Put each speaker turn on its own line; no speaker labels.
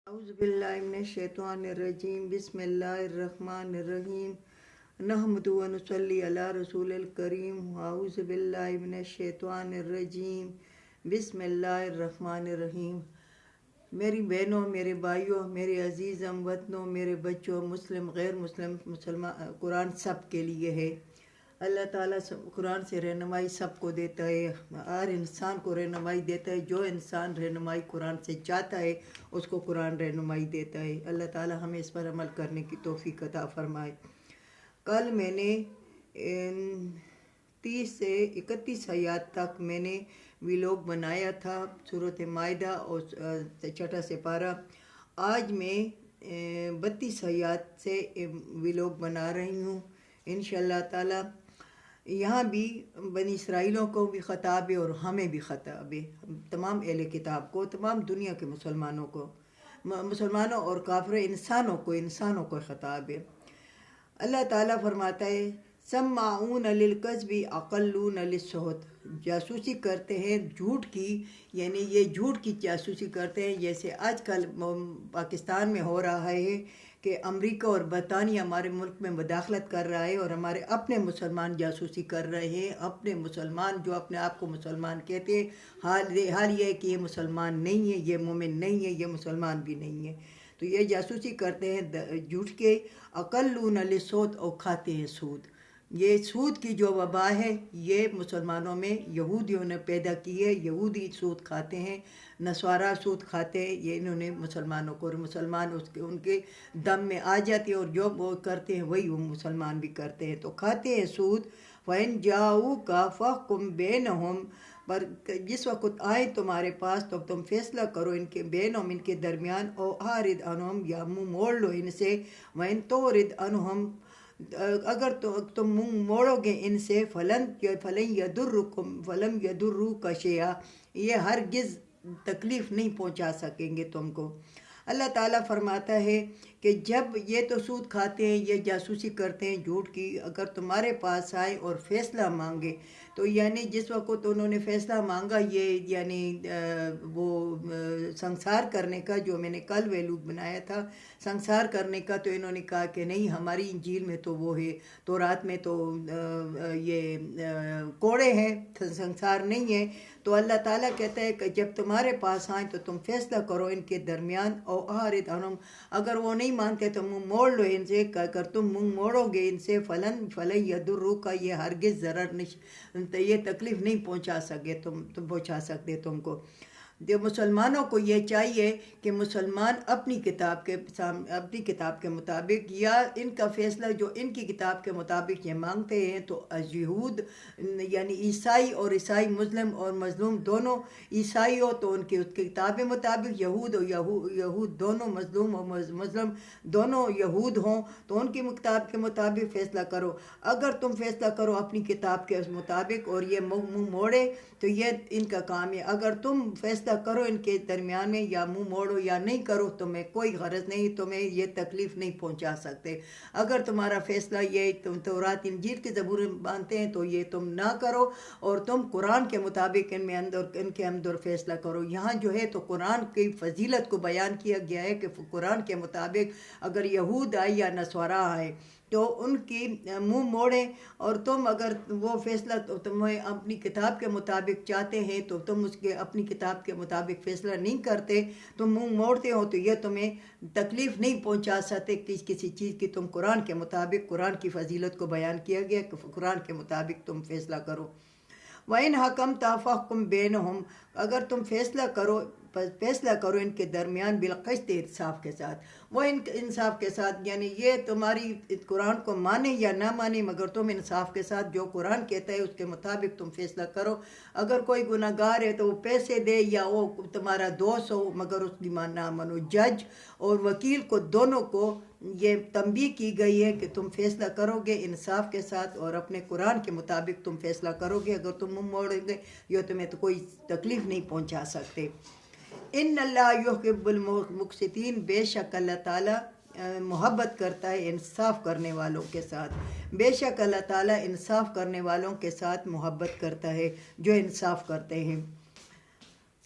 اعوذ باللہ من الشیطان الرجیم بسم اللہ الرحمن الرحیم نحمد و نصلی علی رسول الکریم اعوذ باللہ من الشیطان الرجیم بسم اللہ الرحمن الرحیم۔ میری بہنوں، میرے بھائیوں، میرے عزیز ہم وطنوں، میرے بچوں، مسلم غیر مسلم مسلمان، قرآن سب کے لیے ہے۔ اللہ تعالیٰ قرآن سے رہنمائی سب کو دیتا ہے، ہر انسان کو رہنمائی دیتا ہے۔ جو انسان رہنمائی قرآن سے چاہتا ہے اس کو قرآن رہنمائی دیتا ہے۔ اللہ تعالیٰ ہمیں اس پر عمل کرنے کی توفیق عطا فرمائے۔ کل میں نے 30 سے 31 آیات تک میں نے ویلوگ بنایا تھا، سورۃ مائدہ اور چھٹا سپارہ۔ آج میں 32 آیات سے ویلوگ بنا رہی ہوں انشاءاللہ تعالیٰ۔ یہاں بھی بنی اسرائیلوں کو بھی خطاب ہے اور ہمیں بھی خطاب ہے، تمام اہل کتاب کو، تمام دنیا کے مسلمانوں کو، مسلمانوں اور کافر انسانوں کو خطاب ہے۔ اللہ تعالیٰ فرماتا ہے سماعون للکذب اقلون للسحت، جاسوسی کرتے ہیں جھوٹ کی، یعنی یہ جھوٹ کی جاسوسی کرتے ہیں، جیسے آج کل پاکستان میں ہو رہا ہے کہ امریکہ اور برطانیہ ہمارے ملک میں مداخلت کر رہا ہے اور ہمارے اپنے مسلمان جاسوسی کر رہے ہیں۔ اپنے مسلمان جو اپنے آپ کو مسلمان کہتے ہیں، حال یہ ہے کہ یہ مسلمان نہیں ہے، یہ مومن نہیں ہے، یہ مسلمان بھی نہیں ہے۔ تو یہ جاسوسی کرتے ہیں جھوٹ کے، اقلون للسحت، اور کھاتے ہیں سود۔ یہ سود کی جو وبا ہے یہ مسلمانوں میں یہودیوں نے پیدا کی ہے۔ یہودی سود کھاتے ہیں، نصارہ سود کھاتے ہیں، یہ انہوں نے مسلمانوں کو، اور مسلمان ان کے دم میں آ جاتے ہیں، اور جو وہ کرتے ہیں وہی وہ مسلمان بھی کرتے ہیں، تو کھاتے ہیں سود۔ فَإِنْ جَاءُوكَ فَاحْكُم بَيْنَهُمْ، پر جس وقت آئے تمہارے پاس تو تم فیصلہ کرو ان کے بینہم، ان کے درمیان، او اعرض عنہم، یا منہ موڑ لو ان سے، وَإِن تُعْرِضْ عنہم، اگر تم منہ موڑو گے ان سے، فلن يضروك شيئا، یہ ہرگز تکلیف نہیں پہنچا سکیں گے تم کو۔ اللہ تعالیٰ فرماتا ہے کہ جب یہ تو سود کھاتے ہیں، یہ جاسوسی کرتے ہیں جھوٹ کی، اگر تمہارے پاس آئے اور فیصلہ مانگے، تو یعنی جس وقت انہوں نے فیصلہ مانگا، یہ یعنی وہ سنسار کرنے کا، جو میں نے کل ویلوگ بنایا تھا، سنسار کرنے کا، تو انہوں نے کہا کہ نہیں، ہماری انجیل میں تو وہ ہے، تورات میں تو یہ کوڑے ہیں، سنسار نہیں ہے۔ تو اللہ تعالیٰ کہتا ہے کہ جب تمہارے پاس آئیں تو تم فیصلہ کرو ان کے درمیان، او اعرض عنہم، اگر وہ نہیں مانتے تو منہ موڑ لو ان سے، اگر تم منہ موڑو گے ان سے، فلن یضروک، یہ ہرگز ضرر نہیں، یہ تکلیف نہیں پہنچا سکتے تم کو۔ جو مسلمانوں کو یہ چاہیے کہ مسلمان اپنی کتاب کے مطابق، یا ان کا فیصلہ جو ان کی کتاب کے مطابق یہ مانگتے ہیں، تو یہود یعنی عیسائی، اور عیسائی مسلم اور مظلوم دونوں، عیسائی ہو تو ان کی اس کی کتاب کے مطابق، یہود دونوں، مظلوم اور مظلم دونوں یہود ہوں تو ان کی کتاب کے مطابق فیصلہ کرو۔ اگر تم فیصلہ کرو اپنی کتاب کے مطابق اور یہ منہ موڑے تو یہ ان کا کام ہے۔ اگر تم فیصلہ کرو ان کے درمیان میں، یا منہ موڑو یا نہیں کرو، تمہیں کوئی غرض نہیں، تمہیں یہ تکلیف نہیں پہنچا سکتے۔ اگر تمہارا فیصلہ یہ تم تورات انجیل کی زبور مانتے ہیں تو یہ تم نہ کرو، اور تم قرآن کے مطابق ان کے اندر فیصلہ کرو۔ یہاں جو ہے تو قرآن کی فضیلت کو بیان کیا گیا ہے کہ قرآن کے مطابق اگر یہود آئے یا نصارہ آئے تو ان کی منہ موڑیں، اور تم اگر وہ فیصلہ تمہیں اپنی کتاب کے مطابق چاہتے ہیں تو تم اس کے اپنی کتاب کے مطابق فیصلہ نہیں کرتے، تم منہ موڑتے ہو، تو یہ تمہیں تکلیف نہیں پہنچا سکتے کسی چیز کی۔ تم قرآن کے مطابق، قرآن کی فضیلت کو بیان کیا گیا کہ قرآن کے مطابق تم فیصلہ کرو۔ وَإِنْ حَكَمْتَ فَاحْكُم بَيْنَهُمْ، اگر تم فیصلہ کرو ان کے درمیان، بالقسط، انصاف کے ساتھ۔ وہ انصاف کے ساتھ یعنی یہ تمہاری قرآن کو مانے یا نہ مانے، مگر تم انصاف کے ساتھ جو قرآن کہتا ہے اس کے مطابق تم فیصلہ کرو۔ اگر کوئی گناہ گار ہے تو وہ پیسے دے، یا وہ تمہارا دوست ہو، مگر اس کی نہ مانو۔ جج اور وکیل کو دونوں کو یہ تنبیہ کی گئی ہے کہ تم فیصلہ کرو گے انصاف کے ساتھ اور اپنے قرآن کے مطابق تم فیصلہ کرو گے۔ اگر تم منہ موڑو گے یہ تمہیں تو کوئی تکلیف نہیں پہنچا سکتے۔ ان اللہ یحب المقسطین، بے شک اللہ تعالیٰ محبت کرتا ہے انصاف کرنے والوں کے ساتھ۔ بے شک اللہ تعالیٰ انصاف کرنے والوں کے ساتھ محبت کرتا ہے جو انصاف کرتے ہیں۔